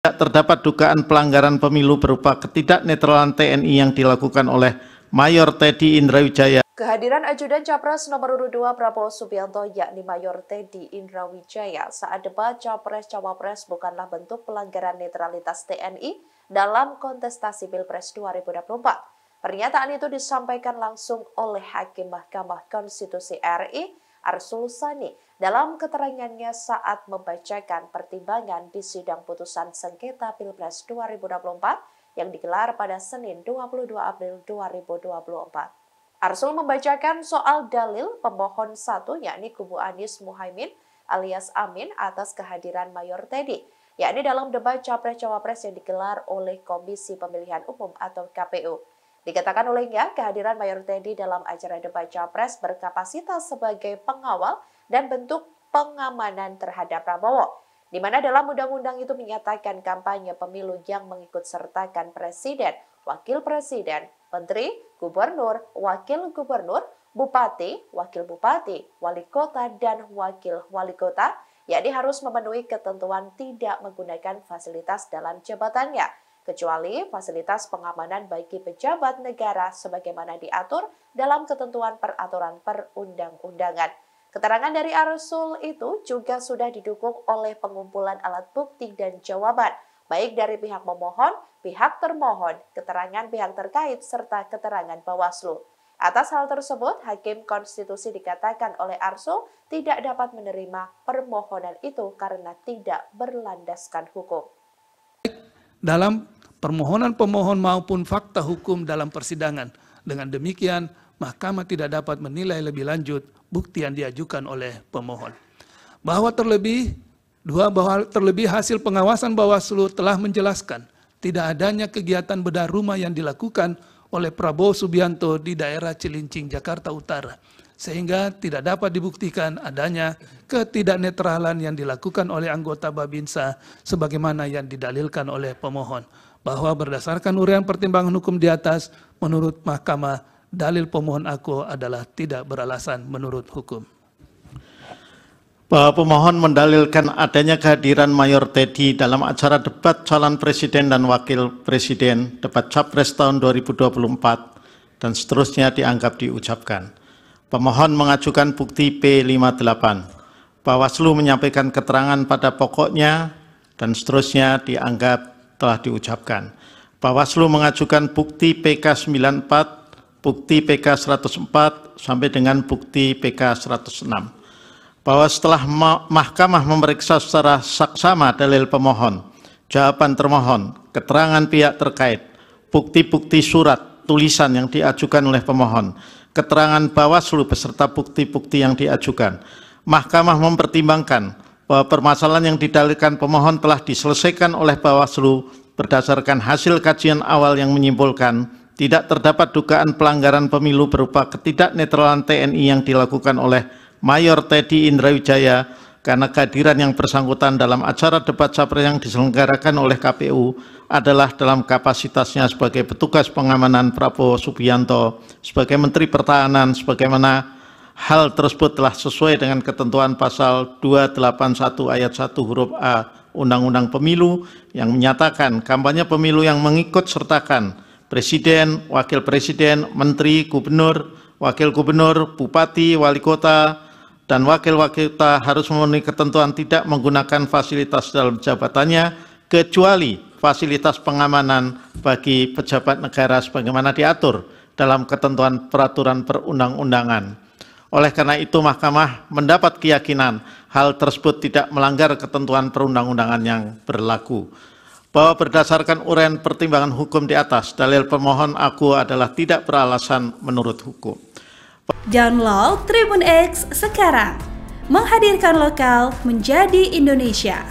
tidak terdapat dugaan pelanggaran pemilu berupa ketidaknetralan TNI yang dilakukan oleh Mayor Teddy Indrawijaya. Kehadiran ajudan Capres nomor urut 2 Prabowo Subianto yakni Mayor Teddy Indrawijaya saat debat Capres-Cawapres bukanlah bentuk pelanggaran netralitas TNI dalam kontestasi Pilpres 2024. Pernyataan itu disampaikan langsung oleh Hakim Mahkamah Konstitusi RI Arsul Sani dalam keterangannya saat membacakan pertimbangan di sidang putusan sengketa Pilpres 2024 yang digelar pada Senin 22 April 2024. Arsul membacakan soal dalil pemohon 1 yakni kubu Anies Muhaimin alias Amin atas kehadiran Mayor Teddy, yakni dalam debat Capres-Cawapres yang digelar oleh Komisi Pemilihan Umum atau KPU. Dikatakan olehnya, kehadiran Mayor Teddy dalam acara debat Capres berkapasitas sebagai pengawal dan bentuk pengamanan terhadap Prabowo, di mana dalam undang-undang itu menyatakan kampanye pemilu yang mengikut sertakan presiden, wakil presiden, menteri, gubernur, wakil gubernur, bupati, wakil bupati, wali kota, dan wakil wali kota, yakni harus memenuhi ketentuan tidak menggunakan fasilitas dalam jabatannya, kecuali fasilitas pengamanan bagi pejabat negara sebagaimana diatur dalam ketentuan peraturan perundang-undangan. Keterangan dari Arsul itu juga sudah didukung oleh pengumpulan alat bukti dan jawaban, baik dari pihak memohon, pihak termohon, keterangan pihak terkait, serta keterangan Bawaslu. Atas hal tersebut, Hakim Konstitusi dikatakan oleh Arsul tidak dapat menerima permohonan itu karena tidak berlandaskan hukum. Dalam permohonan pemohon maupun fakta hukum dalam persidangan. Dengan demikian, mahkamah tidak dapat menilai lebih lanjut bukti yang diajukan oleh pemohon. Bahwa terlebih hasil pengawasan Bawaslu telah menjelaskan tidak adanya kegiatan bedah rumah yang dilakukan oleh Prabowo Subianto di daerah Cilincing, Jakarta Utara, sehingga tidak dapat dibuktikan adanya ketidaknetralan yang dilakukan oleh anggota Babinsa sebagaimana yang didalilkan oleh pemohon. Bahwa berdasarkan uraian pertimbangan hukum di atas, menurut mahkamah, dalil pemohon aku adalah tidak beralasan menurut hukum. Bahwa pemohon mendalilkan adanya kehadiran Mayor Teddy dalam acara debat calon presiden dan wakil presiden, debat Capres tahun 2024, dan seterusnya dianggap diucapkan. Pemohon mengajukan bukti P58. Bawaslu menyampaikan keterangan pada pokoknya, dan seterusnya dianggap telah diucapkan. Bawaslu mengajukan bukti PK94, bukti PK104, sampai dengan bukti PK106. Bahwa setelah mahkamah memeriksa secara saksama dalil pemohon, jawaban termohon, keterangan pihak terkait, bukti-bukti surat, tulisan yang diajukan oleh pemohon, keterangan Bawaslu beserta bukti-bukti yang diajukan, mahkamah mempertimbangkan bahwa permasalahan yang didalilkan pemohon telah diselesaikan oleh Bawaslu berdasarkan hasil kajian awal yang menyimpulkan tidak terdapat dugaan pelanggaran pemilu berupa ketidaknetralan TNI yang dilakukan oleh Mayor Teddy Indrawijaya karena kehadiran yang bersangkutan dalam acara debat Capres yang diselenggarakan oleh KPU adalah dalam kapasitasnya sebagai petugas pengamanan Prabowo Subianto sebagai Menteri Pertahanan, sebagaimana hal tersebut telah sesuai dengan ketentuan pasal 281 ayat 1 huruf A Undang-Undang Pemilu yang menyatakan kampanye pemilu yang mengikut sertakan presiden, wakil presiden, menteri, gubernur, wakil gubernur, bupati, wali kota, dan wakil-wakil kota harus memenuhi ketentuan tidak menggunakan fasilitas dalam jabatannya kecuali fasilitas pengamanan bagi pejabat negara sebagaimana diatur dalam ketentuan peraturan perundang-undangan. Oleh karena itu, mahkamah mendapat keyakinan hal tersebut tidak melanggar ketentuan perundang-undangan yang berlaku. Bahwa berdasarkan uraian pertimbangan hukum di atas, dalil pemohon aku adalah tidak beralasan menurut hukum. Download Tribun X sekarang, menghadirkan lokal menjadi Indonesia.